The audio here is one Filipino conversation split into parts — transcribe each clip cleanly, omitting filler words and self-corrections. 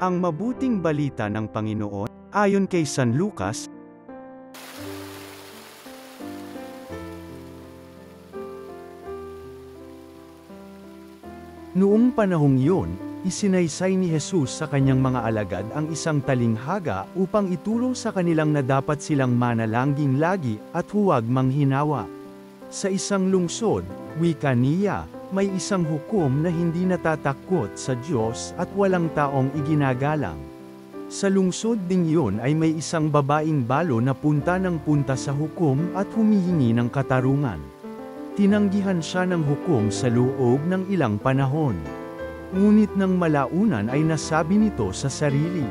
Ang mabuting balita ng Panginoon, ayon kay San Lucas. Noong panahong iyon, isinaysay ni Jesus sa kanyang mga alagad ang isang talinghaga upang ituro sa kanilang na dapat silang manalangin lagi at huwag manghinawa. Sa isang lungsod, wika niya, may isang hukom na hindi natatakot sa Diyos at walang taong iginagalang. Sa lungsod ding iyon ay may isang babaeng balo na punta ng punta sa hukom at humihingi ng katarungan. Tinanggihan siya ng hukom sa loob ng ilang panahon. Ngunit nang malaunan ay nasabi nito sa sarili,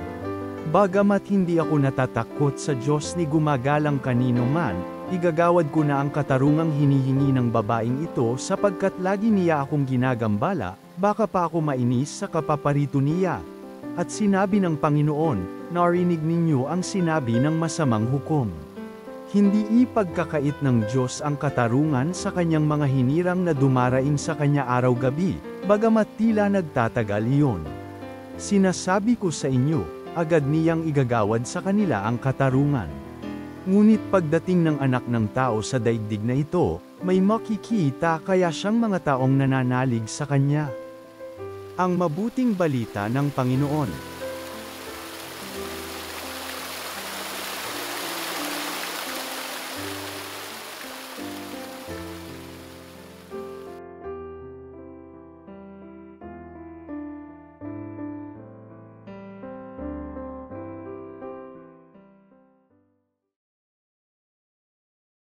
"Bagamat hindi ako natatakot sa Diyos ni gumagalang kanino man, igagawad ko na ang katarungang hinihingi ng babaeng ito sapagkat lagi niya akong ginagambala, baka pa ako mainis sa kapaparito niya." At sinabi ng Panginoon, "Narinig ninyo ang sinabi ng masamang hukom. Hindi ipagkakait ng Diyos ang katarungan sa kanyang mga hinirang na dumaraing sa kanya araw-gabi, bagamat tila nagtatagal iyon. Sinasabi ko sa inyo, agad niyang igagawad sa kanila ang katarungan. Ngunit pagdating ng anak ng tao sa daigdig na ito, may makikita kaya siyang mga taong nananalig sa kanya." Ang mabuting balita ng Panginoon.